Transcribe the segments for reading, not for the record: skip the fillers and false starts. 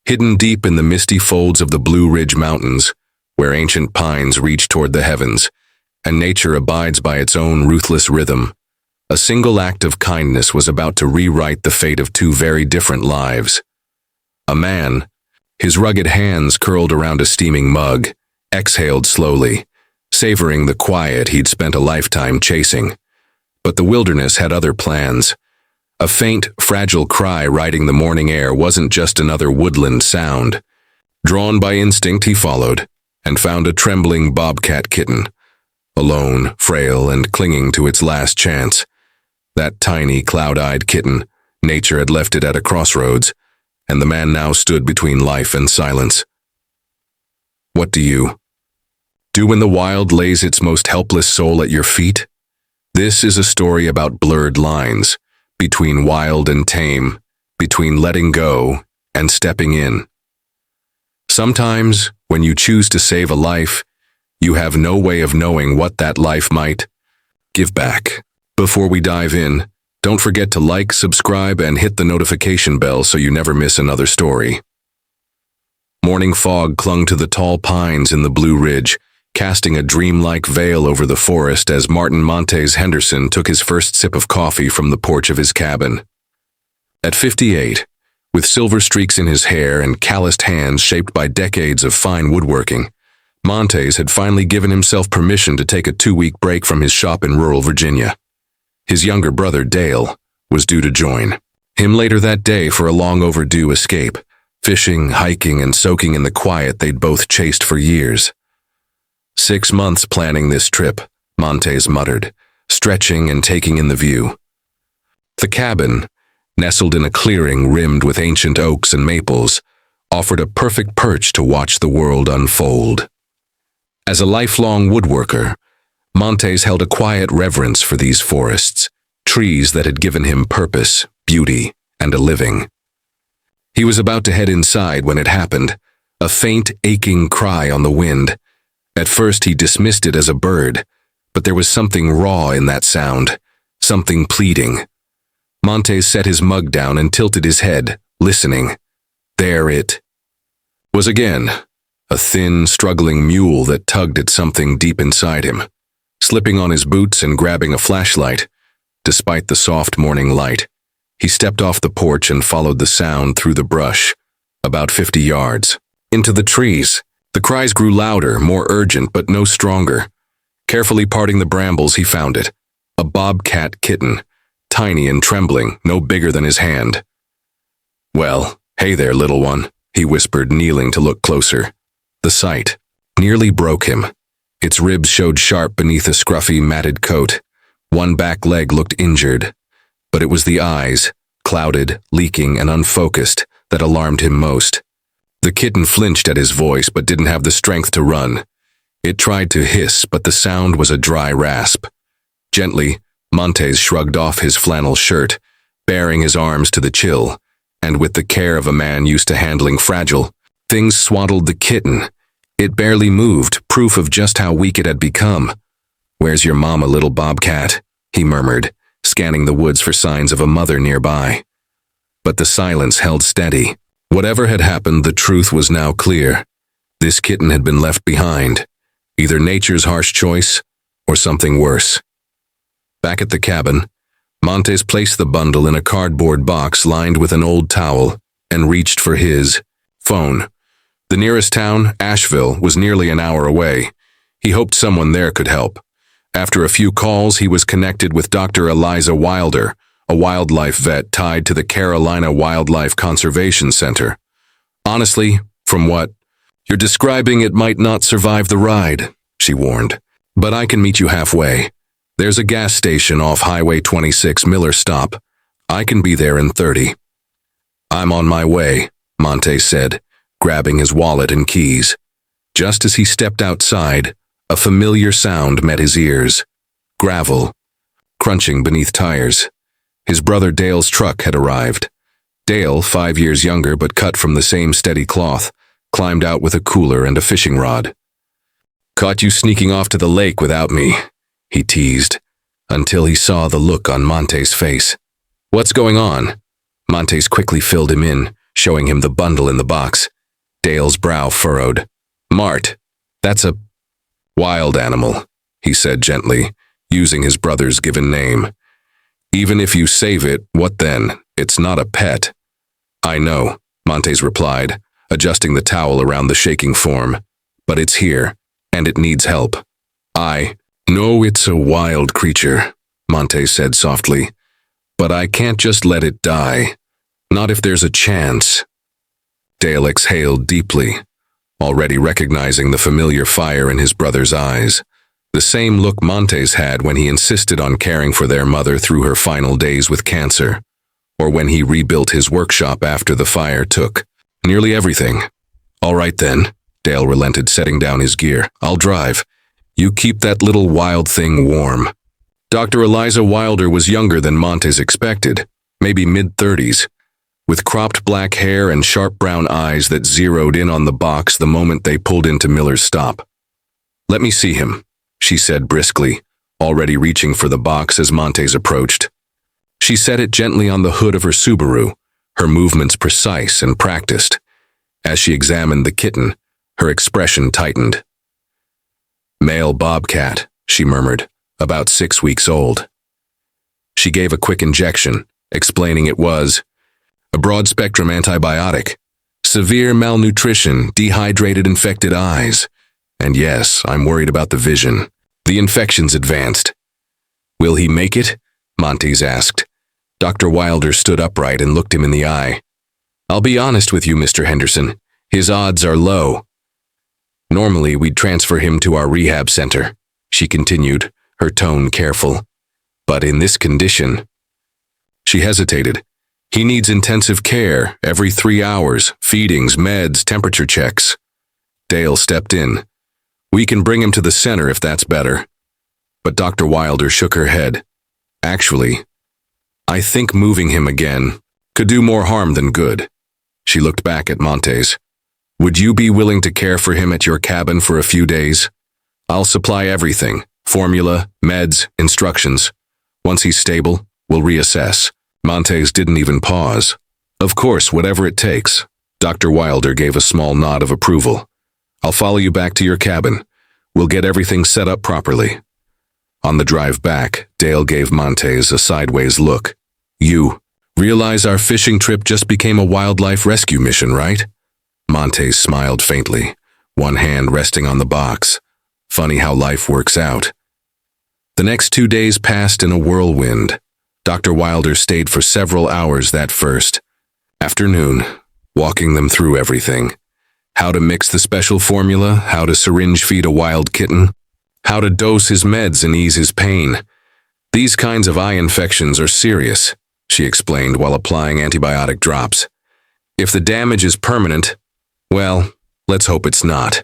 hidden deep in the misty folds of the Blue Ridge Mountains, where ancient pines reach toward the heavens, and nature abides by its own ruthless rhythm. A single act of kindness was about to rewrite the fate of two very different lives. A man, his rugged hands curled around a steaming mug, exhaled slowly, savoring the quiet he'd spent a lifetime chasing. But the wilderness had other plans. A faint, fragile cry riding the morning air wasn't just another woodland sound. Drawn by instinct, he followed, and found a trembling bobcat kitten, alone, frail, and clinging to its last chance. That tiny, cloud-eyed kitten, nature had left it at a crossroads, and the man now stood between life and silence. What do you do when the wild lays its most helpless soul at your feet? This is a story about blurred lines, between wild and tame, between letting go and stepping in. Sometimes, when you choose to save a life, you have no way of knowing what that life might give back. Before we dive in, don't forget to like, subscribe, and hit the notification bell so you never miss another story. Morning fog clung to the tall pines in the Blue Ridge, casting a dreamlike veil over the forest as Martin Montes Henderson took his first sip of coffee from the porch of his cabin. At 58, with silver streaks in his hair and calloused hands shaped by decades of fine woodworking, Montes had finally given himself permission to take a 2-week break from his shop in rural Virginia. His younger brother, Dale, was due to join him later that day for a long-overdue escape, fishing, hiking, and soaking in the quiet they'd both chased for years. 6 months planning this trip, Montes muttered, stretching and taking in the view. The cabin, nestled in a clearing rimmed with ancient oaks and maples, offered a perfect perch to watch the world unfold. As a lifelong woodworker, Montes held a quiet reverence for these forests, trees that had given him purpose, beauty, and a living. He was about to head inside when it happened, a faint, aching cry on the wind. At first he dismissed it as a bird, but there was something raw in that sound, something pleading. Montes set his mug down and tilted his head, listening. There it was again, a thin, struggling mule that tugged at something deep inside him. Slipping on his boots and grabbing a flashlight, despite the soft morning light, he stepped off the porch and followed the sound through the brush, about 50 yards, into the trees. The cries grew louder, more urgent, but no stronger. Carefully parting the brambles, he found it, a bobcat kitten, tiny and trembling, no bigger than his hand. "Well, hey there, little one," he whispered, kneeling to look closer. The sight nearly broke him. Its ribs showed sharp beneath a scruffy, matted coat. One back leg looked injured, but it was the eyes, clouded, leaking, and unfocused, that alarmed him most. The kitten flinched at his voice but didn't have the strength to run. It tried to hiss, but the sound was a dry rasp. Gently, Montes shrugged off his flannel shirt, baring his arms to the chill, and with the care of a man used to handling fragile things, swaddled the kitten. It barely moved, proof of just how weak it had become. "Where's your mama, little bobcat?" he murmured, scanning the woods for signs of a mother nearby. But the silence held steady. Whatever had happened, the truth was now clear. This kitten had been left behind, either nature's harsh choice or something worse. Back at the cabin, Montes placed the bundle in a cardboard box lined with an old towel and reached for his phone. The nearest town, Asheville, was nearly an hour away. He hoped someone there could help. After a few calls, he was connected with Dr. Eliza Wilder, a wildlife vet tied to the Carolina Wildlife Conservation Center. "Honestly, from what you're describing, it might not survive the ride," she warned. "But I can meet you halfway. There's a gas station off Highway 26 Miller Stop. I can be there in 30. "I'm on my way," Montes said, grabbing his wallet and keys. Just as he stepped outside, a familiar sound met his ears. Gravel, crunching beneath tires. His brother Dale's truck had arrived. Dale, 5 years younger but cut from the same steady cloth, climbed out with a cooler and a fishing rod. "Caught you sneaking off to the lake without me," he teased, until he saw the look on Montes' face. "What's going on?" Montes quickly filled him in, showing him the bundle in the box. Dale's brow furrowed. "Mart, that's a wild animal," he said gently, using his brother's given name. "Even if you save it, what then? It's not a pet." "I know," Montes replied, adjusting the towel around the shaking form. "But it's here, and it needs help." "I know it's a wild creature," Montes said softly, "but I can't just let it die. Not if there's a chance." Dale exhaled deeply, already recognizing the familiar fire in his brother's eyes, the same look Montes had when he insisted on caring for their mother through her final days with cancer, or when he rebuilt his workshop after the fire took nearly everything. "All right then," Dale relented, setting down his gear. "I'll drive. You keep that little wild thing warm." Dr. Eliza Wilder was younger than Montes expected, maybe mid-30s, with cropped black hair and sharp brown eyes that zeroed in on the box the moment they pulled into Miller's stop. "Let me see him," she said briskly, already reaching for the box as Montes approached. She set it gently on the hood of her Subaru, her movements precise and practiced. As she examined the kitten, her expression tightened. "Male bobcat," she murmured, "about 6 weeks old." She gave a quick injection, explaining it was a broad-spectrum antibiotic, severe malnutrition, dehydrated infected eyes, and yes, I'm worried about the vision. The infection's advanced. "Will he make it?" Montes asked. Dr. Wilder stood upright and looked him in the eye. "I'll be honest with you, Mr. Henderson. His odds are low. Normally, we'd transfer him to our rehab center," she continued, her tone careful. "But in this condition—" She hesitated. "He needs intensive care, every 3 hours, feedings, meds, temperature checks." Dale stepped in. "We can bring him to the center if that's better." But Dr. Wilder shook her head. "Actually, I think moving him again could do more harm than good." She looked back at Montes. "Would you be willing to care for him at your cabin for a few days? I'll supply everything, formula, meds, instructions. Once he's stable, we'll reassess." Montes didn't even pause. "Of course, whatever it takes." Dr. Wilder gave a small nod of approval. "I'll follow you back to your cabin. We'll get everything set up properly." On the drive back, Dale gave Montes a sideways look. "You realize our fishing trip just became a wildlife rescue mission, right?" Montes smiled faintly, one hand resting on the box. Funny how life works out. The next 2 days passed in a whirlwind. Dr. Wilder stayed for several hours that first afternoon, walking them through everything. How to mix the special formula, how to syringe feed a wild kitten, how to dose his meds and ease his pain. "These kinds of eye infections are serious," she explained while applying antibiotic drops. "If the damage is permanent, well, let's hope it's not."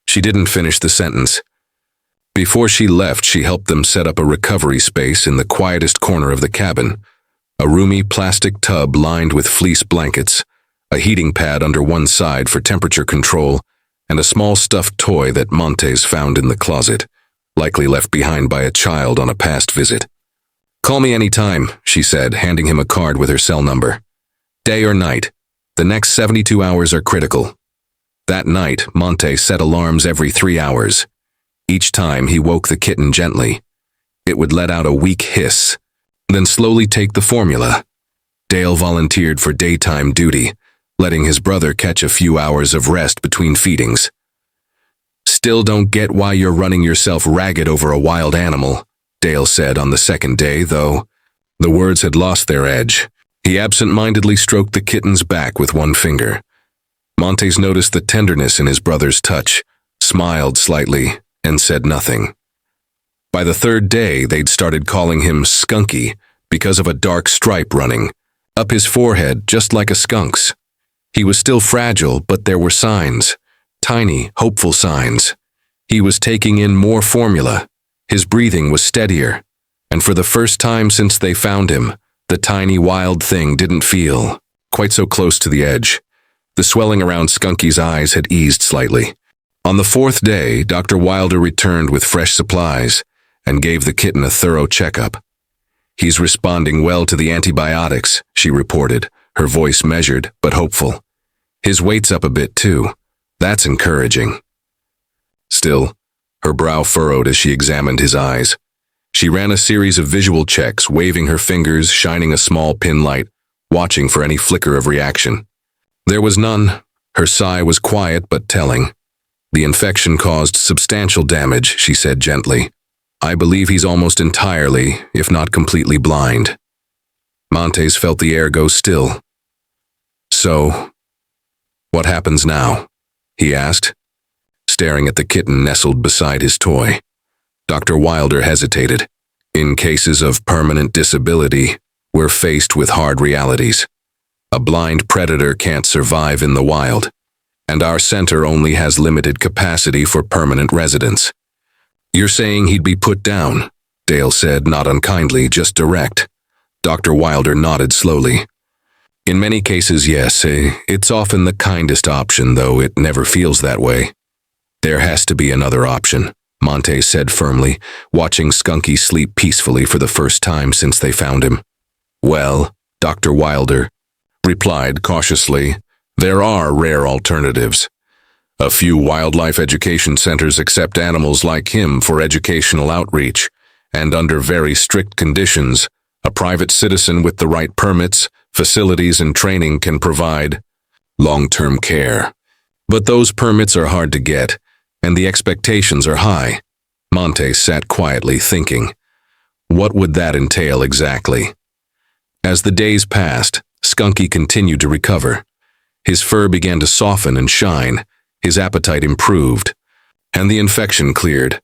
She didn't finish the sentence. Before she left, she helped them set up a recovery space in the quietest corner of the cabin, a roomy plastic tub lined with fleece blankets, a heating pad under one side for temperature control, and a small stuffed toy that Montes found in the closet, likely left behind by a child on a past visit. "Call me any time," she said, handing him a card with her cell number. "Day or night. The next 72 hours are critical." That night, Montes set alarms every 3 hours. Each time he woke the kitten gently. It would let out a weak hiss, then slowly take the formula. Dale volunteered for daytime duty, letting his brother catch a few hours of rest between feedings. "Still don't get why you're running yourself ragged over a wild animal," Dale said on the second day, though the words had lost their edge. He absent-mindedly stroked the kitten's back with one finger. Montes noticed the tenderness in his brother's touch, smiled slightly, and said nothing. By the 3rd day, they'd started calling him Skunky because of a dark stripe running up his forehead just like a skunk's. He was still fragile, but there were signs, tiny, hopeful signs. He was taking in more formula. His breathing was steadier, and for the first time since they found him, the tiny wild thing didn't feel quite so close to the edge. The swelling around Skunky's eyes had eased slightly. On the 4th day, Dr. Wilder returned with fresh supplies and gave the kitten a thorough checkup. "He's responding well to the antibiotics," she reported, her voice measured but hopeful. His weight's up a bit too. That's encouraging. Still, her brow furrowed as she examined his eyes. She ran a series of visual checks, waving her fingers, shining a small pin light, watching for any flicker of reaction. There was none. Her sigh was quiet but telling. The infection caused substantial damage, she said gently. I believe he's almost entirely, if not completely blind. Montes felt the air go still. So, what happens now? He asked, staring at the kitten nestled beside his toy. Dr. Wilder hesitated. In cases of permanent disability, we're faced with hard realities. A blind predator can't survive in the wild, and our center only has limited capacity for permanent residents. You're saying he'd be put down, Dale said, not unkindly, just direct. Dr. Wilder nodded slowly. In many cases, yes. It's often the kindest option, though it never feels that way. There has to be another option, Montes said firmly, watching Skunky sleep peacefully for the first time since they found him. Well, Dr. Wilder replied cautiously, there are rare alternatives. A few wildlife education centers accept animals like him for educational outreach, and under very strict conditions, a private citizen with the right permits, facilities, and training can provide long-term care. But those permits are hard to get, and the expectations are high. Montes sat quietly thinking. What would that entail exactly? As the days passed, Skunky continued to recover. His fur began to soften and shine, his appetite improved, and the infection cleared.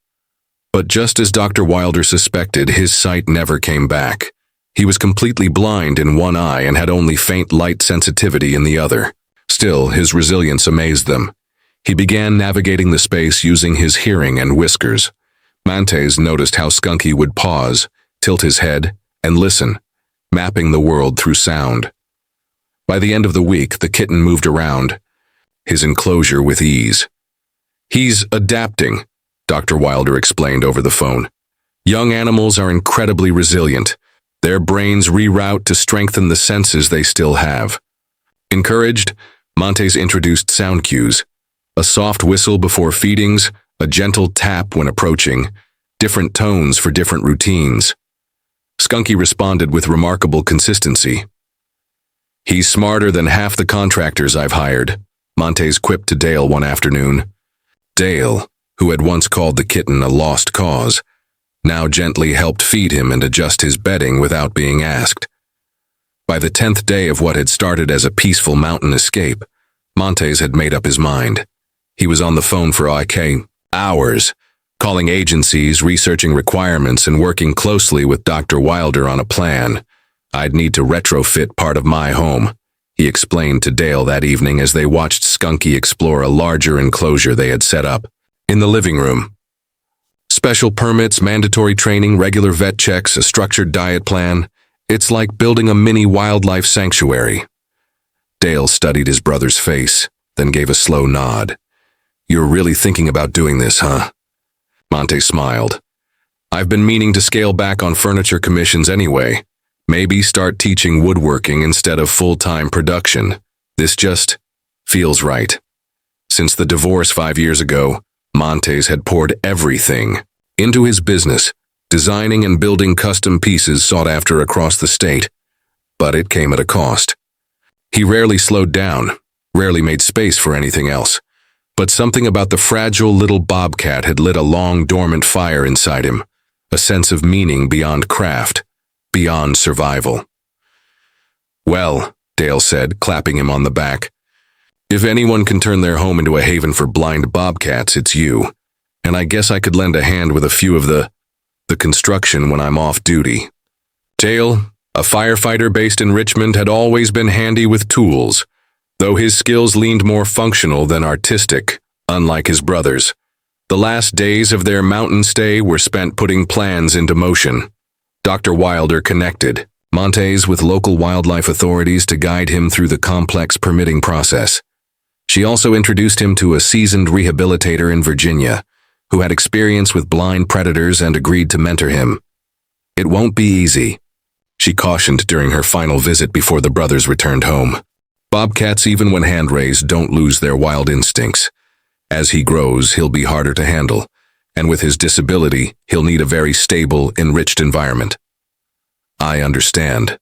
But just as Dr. Wilder suspected, his sight never came back. He was completely blind in one eye and had only faint light sensitivity in the other. Still, his resilience amazed them. He began navigating the space using his hearing and whiskers. Montes noticed how Skunky would pause, tilt his head, and listen, mapping the world through sound. By the end of the week, the kitten moved around, his enclosure with ease. He's adapting, Dr. Wilder explained over the phone. Young animals are incredibly resilient. Their brains reroute to strengthen the senses they still have. Encouraged, Montes introduced sound cues. A soft whistle before feedings, a gentle tap when approaching, different tones for different routines. Skunky responded with remarkable consistency. He's smarter than half the contractors I've hired, Montes quipped to Dale one afternoon. Dale, who had once called the kitten a lost cause, now gently helped feed him and adjust his bedding without being asked. By the 10th day of what had started as a peaceful mountain escape, Montes had made up his mind. He was on the phone for hours, calling agencies, researching requirements, and working closely with Dr. Wilder on a plan. I'd need to retrofit part of my home, he explained to Dale that evening as they watched Skunky explore a larger enclosure they had set up. In the living room. Special permits, mandatory training, regular vet checks, a structured diet plan. It's like building a mini wildlife sanctuary. Dale studied his brother's face, then gave a slow nod. You're really thinking about doing this, huh? Monte smiled. I've been meaning to scale back on furniture commissions anyway. Maybe start teaching woodworking instead of full-time production. This just feels right. Since the divorce 5 years ago, Montes had poured everything into his business, designing and building custom pieces sought after across the state. But it came at a cost. He rarely slowed down, rarely made space for anything else. But something about the fragile little bobcat had lit a long dormant fire inside him, a sense of meaning beyond craft, beyond survival. Well, Dale said, clapping him on the back, if anyone can turn their home into a haven for blind bobcats, it's you. And I guess I could lend a hand with a few of the construction when I'm off duty. Dale, a firefighter based in Richmond, had always been handy with tools, though his skills leaned more functional than artistic, unlike his brothers. The last days of their mountain stay were spent putting plans into motion. Dr. Wilder connected Montes with local wildlife authorities to guide him through the complex permitting process. She also introduced him to a seasoned rehabilitator in Virginia, who had experience with blind predators and agreed to mentor him. It won't be easy, she cautioned during her final visit before the brothers returned home. Bobcats, even when hand-raised, don't lose their wild instincts. As he grows, he'll be harder to handle, and with his disability, he'll need a very stable, enriched environment. I understand,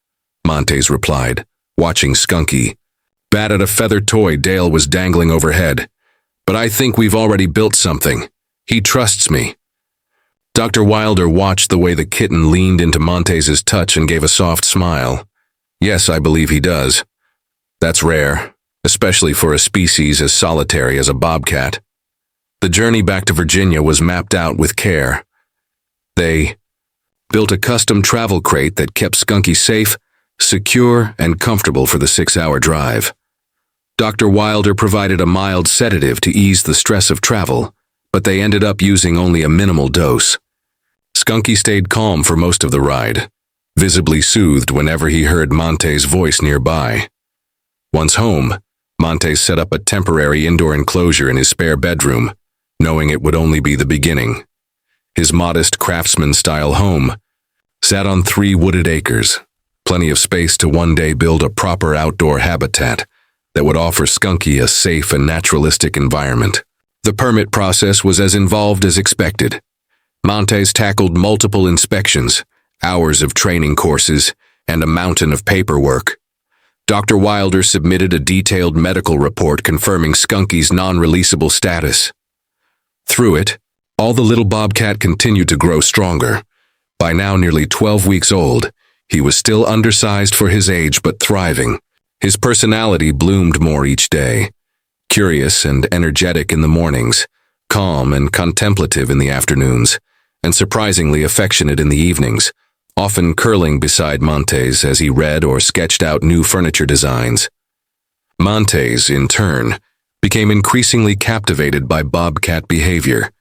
Montes replied, watching Skunky bat at a feather toy Dale was dangling overhead. But I think we've already built something. He trusts me. Dr. Wilder watched the way the kitten leaned into Montes's touch and gave a soft smile. Yes, I believe he does. That's rare, especially for a species as solitary as a bobcat. The journey back to Virginia was mapped out with care. They built a custom travel crate that kept Skunky safe, secure, and comfortable for the 6-hour drive. Dr. Wilder provided a mild sedative to ease the stress of travel, but they ended up using only a minimal dose. Skunky stayed calm for most of the ride, visibly soothed whenever he heard Montes' voice nearby. Once home, Montes set up a temporary indoor enclosure in his spare bedroom, knowing it would only be the beginning. His modest craftsman-style home sat on 3 wooded acres, plenty of space to one day build a proper outdoor habitat that would offer Skunky a safe and naturalistic environment. The permit process was as involved as expected. Montes tackled multiple inspections, hours of training courses, and a mountain of paperwork. Dr. Wilder submitted a detailed medical report confirming Skunky's non-releasable status. Through it, all the little bobcat continued to grow stronger. By now nearly 12 weeks old, he was still undersized for his age but thriving. His personality bloomed more each day. Curious and energetic in the mornings, calm and contemplative in the afternoons, and surprisingly affectionate in the evenings, often curling beside Montes as he read or sketched out new furniture designs. Montes, in turn, became increasingly captivated by bobcat behavior,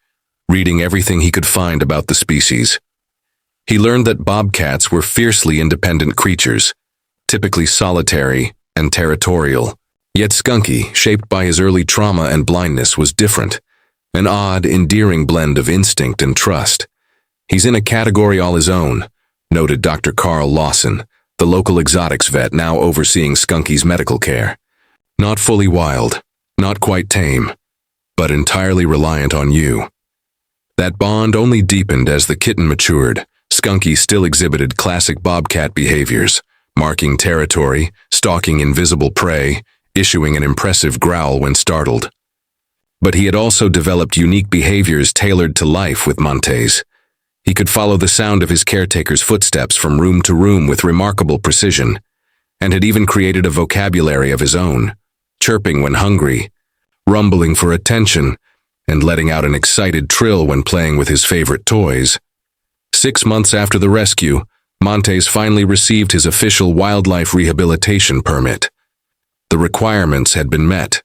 reading everything he could find about the species. He learned that bobcats were fiercely independent creatures, typically solitary and territorial. Yet Skunky, shaped by his early trauma and blindness, was different, an odd, endearing blend of instinct and trust. He's in a category all his own, noted Dr. Carl Lawson, the local exotics vet now overseeing Skunky's medical care. Not fully wild, not quite tame, but entirely reliant on you. That bond only deepened as the kitten matured. Skunky still exhibited classic bobcat behaviors, marking territory, stalking invisible prey, issuing an impressive growl when startled. But he had also developed unique behaviors tailored to life with Montes. He could follow the sound of his caretaker's footsteps from room to room with remarkable precision, and had even created a vocabulary of his own, chirping when hungry, rumbling for attention, and letting out an excited trill when playing with his favorite toys. 6 months after the rescue, Montes finally received his official wildlife rehabilitation permit. The requirements had been met.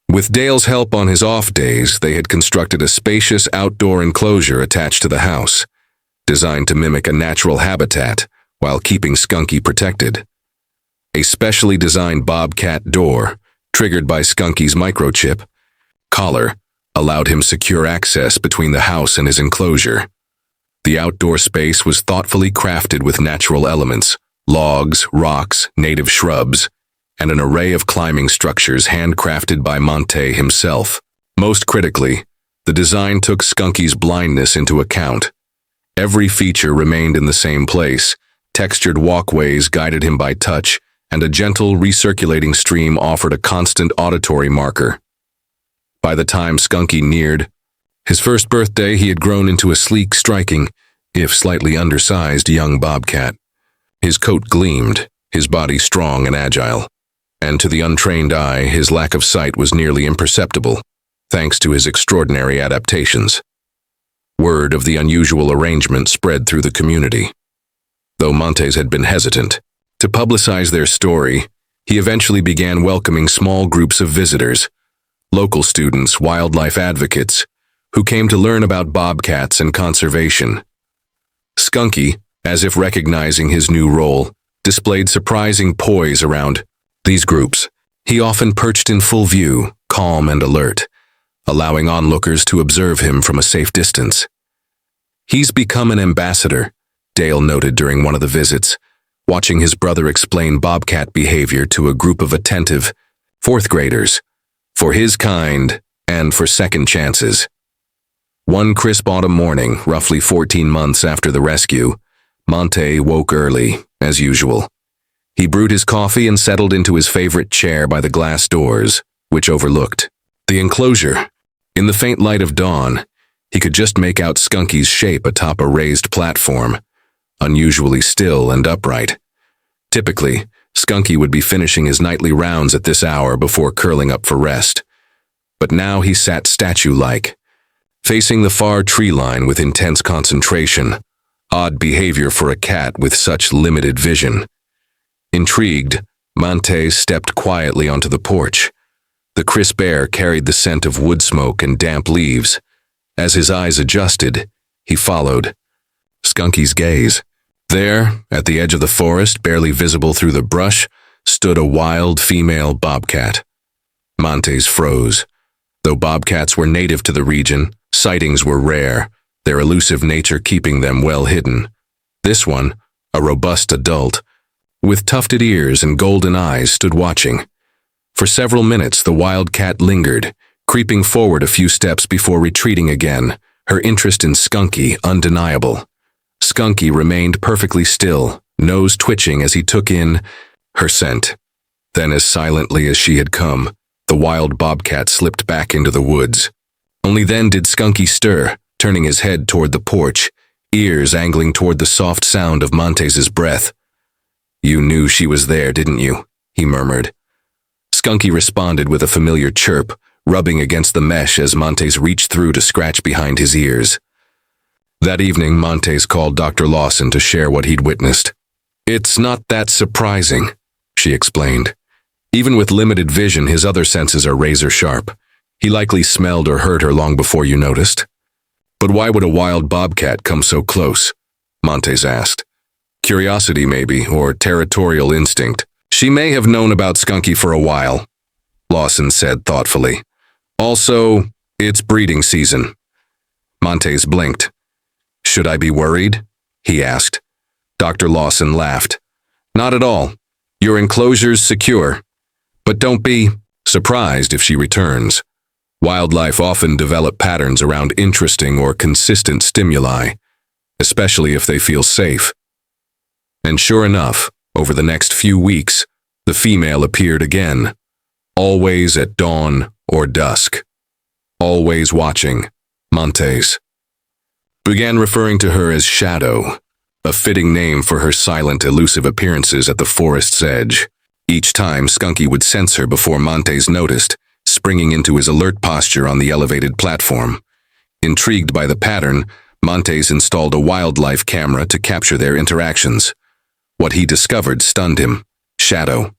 With Dale's help on his off days, they had constructed a spacious outdoor enclosure attached to the house, designed to mimic a natural habitat while keeping Skunky protected. A specially designed bobcat door, triggered by Skunky's microchip collar, allowed him secure access between the house and his enclosure. The outdoor space was thoughtfully crafted with natural elements, logs, rocks, native shrubs, and an array of climbing structures handcrafted by Monte himself. Most critically, the design took Skunky's blindness into account. Every feature remained in the same place. Textured walkways guided him by touch, and a gentle, recirculating stream offered a constant auditory marker. By the time Skunky neared his first birthday, he had grown into a sleek, striking, if slightly undersized, young bobcat. His coat gleamed, his body strong and agile, and to the untrained eye, his lack of sight was nearly imperceptible, thanks to his extraordinary adaptations. Word of the unusual arrangement spread through the community. Though Montes had been hesitant to publicize their story, he eventually began welcoming small groups of visitors, local students, wildlife advocates, who came to learn about bobcats and conservation. Skunky, as if recognizing his new role, displayed surprising poise around these groups. He often perched in full view, calm and alert, allowing onlookers to observe him from a safe distance. "He's become an ambassador," Dale noted during one of the visits, watching his brother explain bobcat behavior to a group of attentive fourth graders, for his kind and for second chances. One crisp autumn morning, roughly 14 months after the rescue, Monte woke early, as usual. He brewed his coffee and settled into his favorite chair by the glass doors, which overlooked the enclosure. In the faint light of dawn, he could just make out Skunky's shape atop a raised platform, unusually still and upright. Typically, Skunky would be finishing his nightly rounds at this hour before curling up for rest. But now he sat statue-like, facing the far tree line with intense concentration, odd behavior for a cat with such limited vision. Intrigued, Monte stepped quietly onto the porch. The crisp air carried the scent of wood smoke and damp leaves. As his eyes adjusted, he followed Skunky's gaze. There, at the edge of the forest, barely visible through the brush, stood a wild female bobcat. Montes froze. Though bobcats were native to the region, sightings were rare, their elusive nature keeping them well hidden. This one, a robust adult, with tufted ears and golden eyes, stood watching. For several minutes, the wild cat lingered, creeping forward a few steps before retreating again, her interest in Skunky undeniable. Skunky remained perfectly still, nose twitching as he took in her scent. Then, as silently as she had come, the wild bobcat slipped back into the woods. Only then did Skunky stir, turning his head toward the porch, ears angling toward the soft sound of Montes's breath. "You knew she was there, didn't you?" he murmured. Skunky responded with a familiar chirp, rubbing against the mesh as Montes reached through to scratch behind his ears. That evening, Montes called Dr. Lawson to share what he'd witnessed. "It's not that surprising," she explained. "Even with limited vision, his other senses are razor sharp. He likely smelled or heard her long before you noticed." "But why would a wild bobcat come so close?" Montes asked. "Curiosity, maybe, or territorial instinct." "She may have known about Skunky for a while," Lawson said thoughtfully. "Also, it's breeding season." Montes blinked. "Should I be worried?" he asked. Dr. Lawson laughed. "Not at all. Your enclosure's secure. But don't be surprised if she returns. Wildlife often develop patterns around interesting or consistent stimuli, especially if they feel safe." And sure enough, over the next few weeks, the female appeared again, always at dawn or dusk. Always watching, Montes began referring to her as Shadow, a fitting name for her silent, elusive appearances at the forest's edge. Each time, Skunky would sense her before Montes noticed, springing into his alert posture on the elevated platform. Intrigued by the pattern, Montes installed a wildlife camera to capture their interactions. What he discovered stunned him. Shadow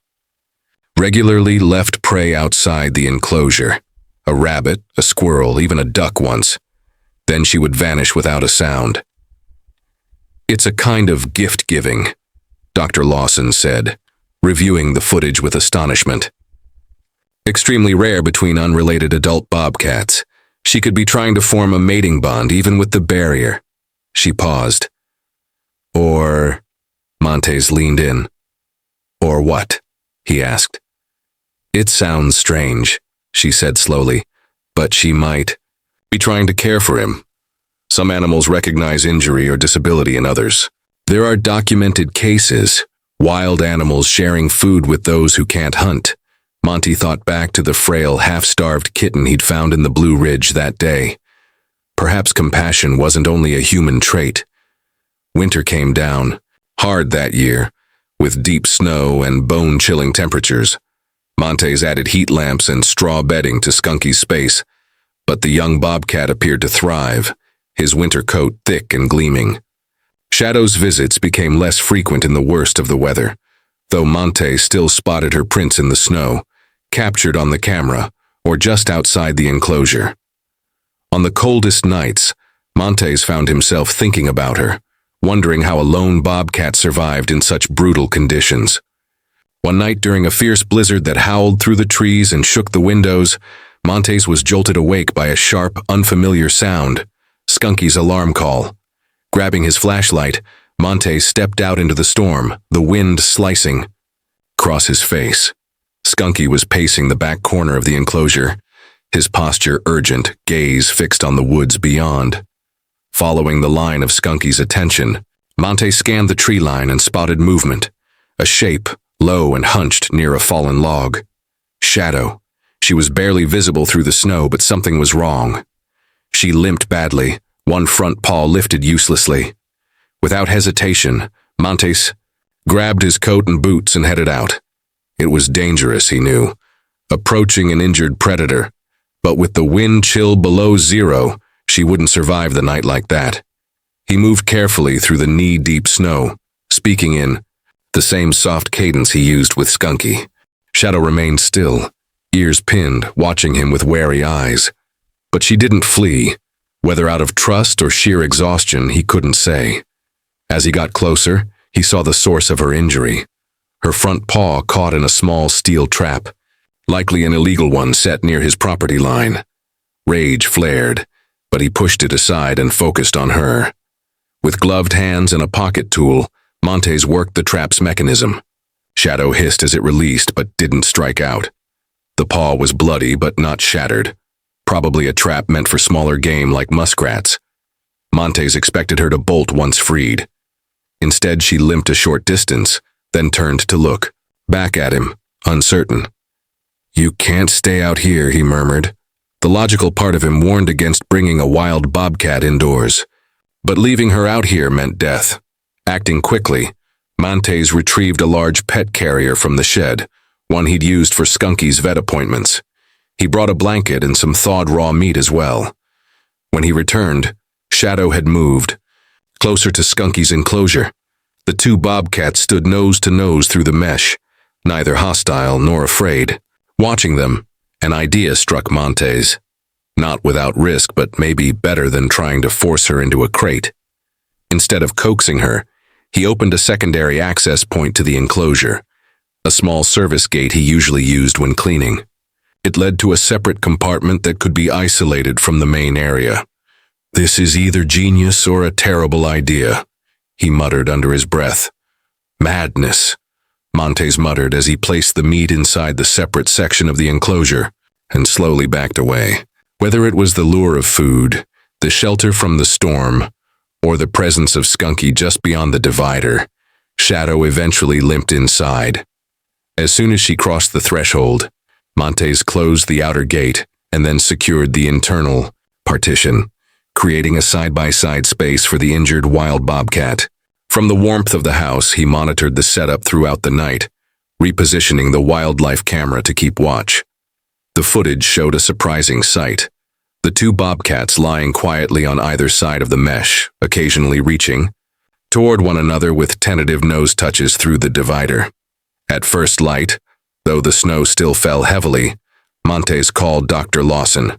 regularly left prey outside the enclosure. A rabbit, a squirrel, even a duck once. Then she would vanish without a sound. "It's a kind of gift-giving," Dr. Lawson said, reviewing the footage with astonishment. "Extremely rare between unrelated adult bobcats. She could be trying to form a mating bond even with the barrier." She paused. "Or..." Montes leaned in. "Or what?" he asked. "It sounds strange," she said slowly, "but she might be trying to care for him. Some animals recognize injury or disability in others. There are documented cases, wild animals sharing food with those who can't hunt." Monty thought back to the frail, half-starved kitten he'd found in the Blue Ridge that day. Perhaps compassion wasn't only a human trait. Winter came down, hard that year, with deep snow and bone-chilling temperatures. Montes added heat lamps and straw bedding to Skunky's space, but the young bobcat appeared to thrive, his winter coat thick and gleaming. Shadow's visits became less frequent in the worst of the weather, though Monte still spotted her prints in the snow, captured on the camera, or just outside the enclosure. On the coldest nights, Montes found himself thinking about her, wondering how a lone bobcat survived in such brutal conditions. One night during a fierce blizzard that howled through the trees and shook the windows, Montes was jolted awake by a sharp, unfamiliar sound, Skunky's alarm call. Grabbing his flashlight, Monte stepped out into the storm, the wind slicing across his face. Skunky was pacing the back corner of the enclosure, his posture urgent, gaze fixed on the woods beyond. Following the line of Skunky's attention, Monte scanned the tree line and spotted movement, a shape, low and hunched near a fallen log. Shadow. She was barely visible through the snow, but something was wrong. She limped badly, one front paw lifted uselessly. Without hesitation, Montes grabbed his coat and boots and headed out. It was dangerous, he knew, approaching an injured predator, but with the wind chill below zero, she wouldn't survive the night like that. He moved carefully through the knee-deep snow, speaking in the same soft cadence he used with Skunky. Shadow remained still, ears pinned, watching him with wary eyes. But she didn't flee. Whether out of trust or sheer exhaustion, he couldn't say. As he got closer, he saw the source of her injury. Her front paw caught in a small steel trap, likely an illegal one set near his property line. Rage flared, but he pushed it aside and focused on her. With gloved hands and a pocket tool, Montes worked the trap's mechanism. Shadow hissed as it released, but didn't strike out. The paw was bloody but not shattered, probably a trap meant for smaller game like muskrats. Montes expected her to bolt once freed. Instead, she limped a short distance, then turned to look back at him, uncertain. "You can't stay out here," he murmured. The logical part of him warned against bringing a wild bobcat indoors. But leaving her out here meant death. Acting quickly, Montes retrieved a large pet carrier from the shed, one he'd used for Skunky's vet appointments. He brought a blanket and some thawed raw meat as well. When he returned, Shadow had moved, closer to Skunky's enclosure. The two bobcats stood nose to nose through the mesh, neither hostile nor afraid. Watching them, an idea struck Montes. Not without risk, but maybe better than trying to force her into a crate. Instead of coaxing her, he opened a secondary access point to the enclosure, a small service gate he usually used when cleaning. It led to a separate compartment that could be isolated from the main area. "This is either genius or a terrible idea," he muttered under his breath. "Madness," Montes muttered as he placed the meat inside the separate section of the enclosure and slowly backed away. Whether it was the lure of food, the shelter from the storm, or the presence of Skunky just beyond the divider, Shadow eventually limped inside. As soon as she crossed the threshold, Montes closed the outer gate and then secured the internal partition, creating a side-by-side space for the injured wild bobcat. From the warmth of the house, he monitored the setup throughout the night, repositioning the wildlife camera to keep watch. The footage showed a surprising sight. The two bobcats lying quietly on either side of the mesh, occasionally reaching toward one another with tentative nose touches through the divider. At first light, though the snow still fell heavily, Montes called Dr. Lawson.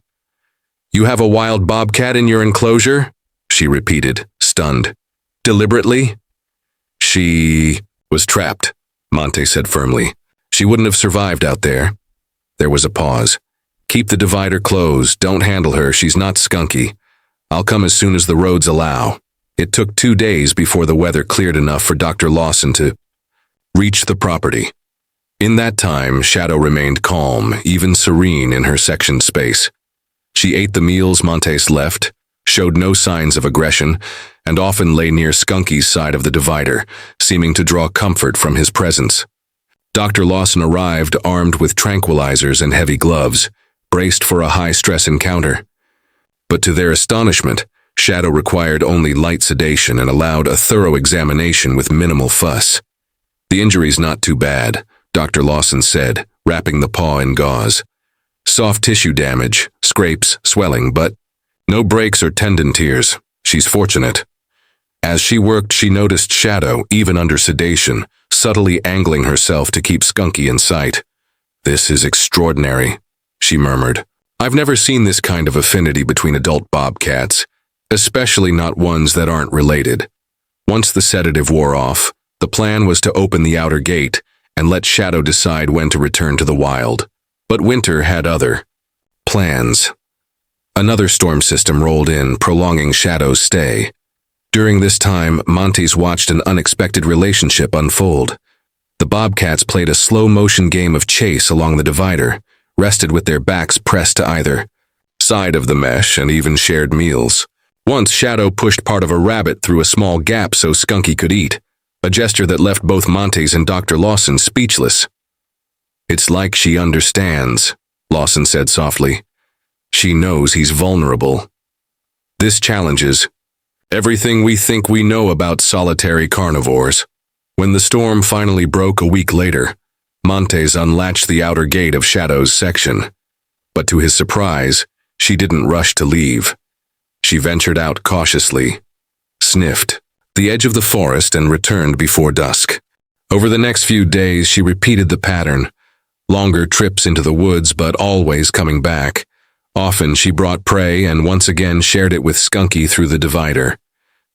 "You have a wild bobcat in your enclosure?" she repeated, stunned. "Deliberately?" "She was trapped," Montes said firmly. "She wouldn't have survived out there." There was a pause. "Keep the divider closed. Don't handle her. She's not Skunky. I'll come as soon as the roads allow." It took 2 days before the weather cleared enough for Dr. Lawson to reach the property. In that time, Shadow remained calm, even serene in her sectioned space. She ate the meals Montes left, showed no signs of aggression, and often lay near Skunky's side of the divider, seeming to draw comfort from his presence. Dr. Lawson arrived armed with tranquilizers and heavy gloves, braced for a high-stress encounter. But to their astonishment, Shadow required only light sedation and allowed a thorough examination with minimal fuss. "The injury's not too bad," Dr. Lawson said, wrapping the paw in gauze. "Soft tissue damage, scrapes, swelling, but no breaks or tendon tears. She's fortunate." As she worked, she noticed Shadow, even under sedation, subtly angling herself to keep Skunky in sight. "This is extraordinary," she murmured. "I've never seen this kind of affinity between adult bobcats, especially not ones that aren't related." Once the sedative wore off, the plan was to open the outer gate and let Shadow decide when to return to the wild. But Winter had other plans. Another storm system rolled in, prolonging Shadow's stay. During this time, Montes watched an unexpected relationship unfold. The bobcats played a slow-motion game of chase along the divider, rested with their backs pressed to either side of the mesh, and even shared meals. Once, Shadow pushed part of a rabbit through a small gap so Skunky could eat, a gesture that left both Montes and Dr. Lawson speechless. "It's like she understands," Lawson said softly. "She knows he's vulnerable. This challenges everything we think we know about solitary carnivores." When the storm finally broke a week later, Montes unlatched the outer gate of Shadow's section. But to his surprise, she didn't rush to leave. She ventured out cautiously, sniffed the edge of the forest, and returned before dusk. Over the next few days, she repeated the pattern, longer trips into the woods, but always coming back. Often she brought prey and once again shared it with Skunky through the divider.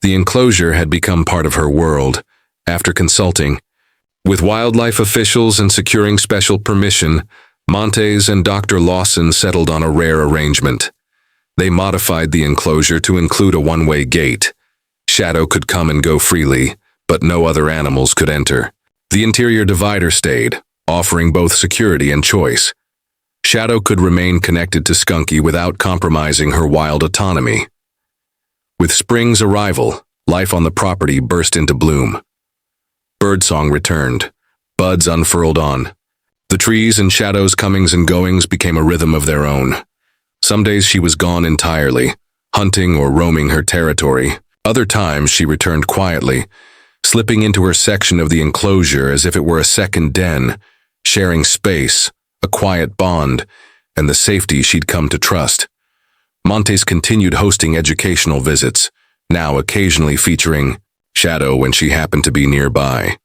The enclosure had become part of her world. After consulting with wildlife officials and securing special permission, Montes and Dr. Lawson settled on a rare arrangement. They modified the enclosure to include a one-way gate. Shadow could come and go freely, but no other animals could enter. The interior divider stayed, offering both security and choice. Shadow could remain connected to Skunky without compromising her wild autonomy. With spring's arrival, life on the property burst into bloom. Birdsong returned. Buds unfurled on. The trees and Shadow's comings and goings became a rhythm of their own. Some days she was gone entirely, hunting or roaming her territory. Other times she returned quietly, slipping into her section of the enclosure as if it were a second den, sharing space, a quiet bond, and the safety she'd come to trust. Montes continued hosting educational visits, now occasionally featuring Shadow when she happened to be nearby.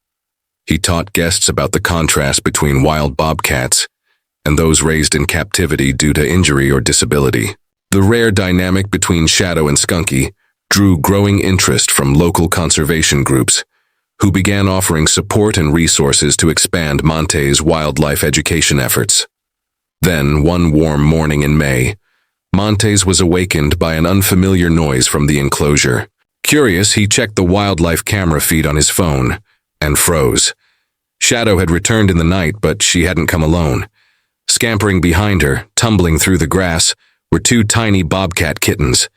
He taught guests about the contrast between wild bobcats and those raised in captivity due to injury or disability. The rare dynamic between Shadow and Skunky drew growing interest from local conservation groups, who began offering support and resources to expand Montes' wildlife education efforts. Then, one warm morning in May, Montes was awakened by an unfamiliar noise from the enclosure. Curious, he checked the wildlife camera feed on his phone and froze. Shadow had returned in the night, but she hadn't come alone. Scampering behind her, tumbling through the grass, were two tiny bobcat kittens.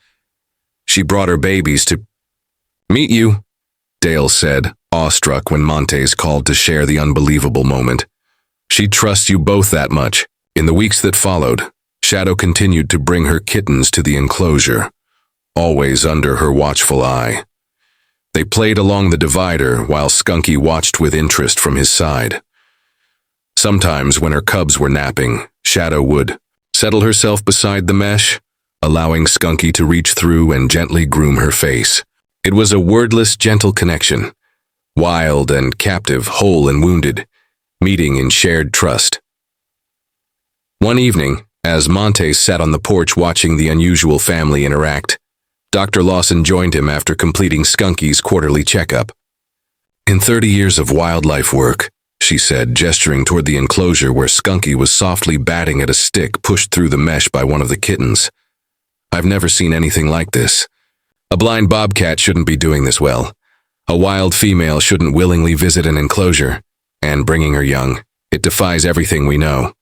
She brought her babies to meet you, Dale said, awestruck when Montes called to share the unbelievable moment. She'd trust you both that much. In the weeks that followed, Shadow continued to bring her kittens to the enclosure, always under her watchful eye. They played along the divider while Skunky watched with interest from his side. Sometimes when her cubs were napping, Shadow would settle herself beside the mesh, allowing Skunky to reach through and gently groom her face. It was a wordless, gentle connection, wild and captive, whole and wounded, meeting in shared trust. One evening, as Montes sat on the porch watching the unusual family interact, Dr. Lawson joined him after completing Skunky's quarterly checkup. "In 30 years of wildlife work," she said, gesturing toward the enclosure where Skunky was softly batting at a stick pushed through the mesh by one of the kittens, "I've never seen anything like this. A blind bobcat shouldn't be doing this well. A wild female shouldn't willingly visit an enclosure, and bringing her young, it defies everything we know."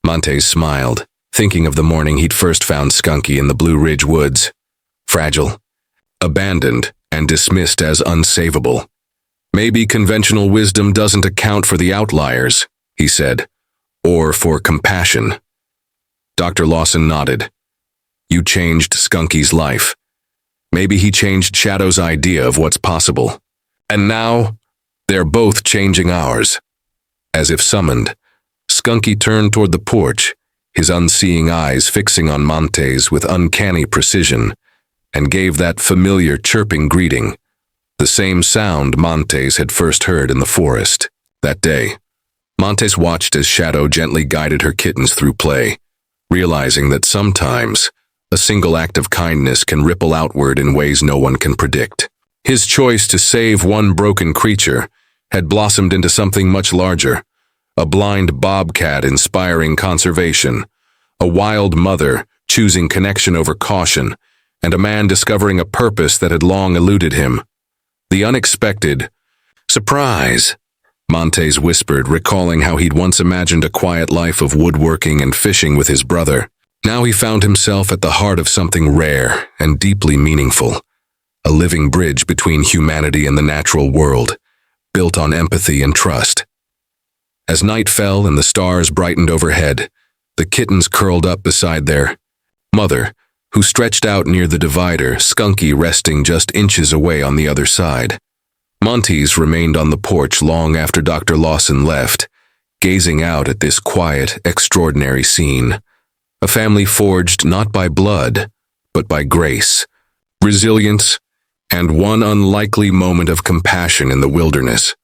Montes smiled, thinking of the morning he'd first found Skunky in the Blue Ridge woods. Fragile, abandoned, and dismissed as unsavable. "Maybe conventional wisdom doesn't account for the outliers," he said, "or for compassion." Dr. Lawson nodded. "You changed Skunky's life. Maybe he changed Shadow's idea of what's possible. And now, they're both changing ours." As if summoned, Skunky turned toward the porch, his unseeing eyes fixing on Montes with uncanny precision, and gave that familiar chirping greeting, the same sound Montes had first heard in the forest that day. Montes watched as Shadow gently guided her kittens through play, realizing that sometimes a single act of kindness can ripple outward in ways no one can predict. His choice to save one broken creature had blossomed into something much larger, a blind bobcat inspiring conservation, a wild mother choosing connection over caution, and a man discovering a purpose that had long eluded him. The unexpected. Surprise! Montes whispered, recalling how he'd once imagined a quiet life of woodworking and fishing with his brother. Now he found himself at the heart of something rare and deeply meaningful. A living bridge between humanity and the natural world, built on empathy and trust. As night fell and the stars brightened overhead, the kittens curled up beside their mother, who stretched out near the divider, Skunky resting just inches away on the other side. Montes remained on the porch long after Dr. Lawson left, gazing out at this quiet, extraordinary scene. A family forged not by blood, but by grace, resilience, and one unlikely moment of compassion in the wilderness.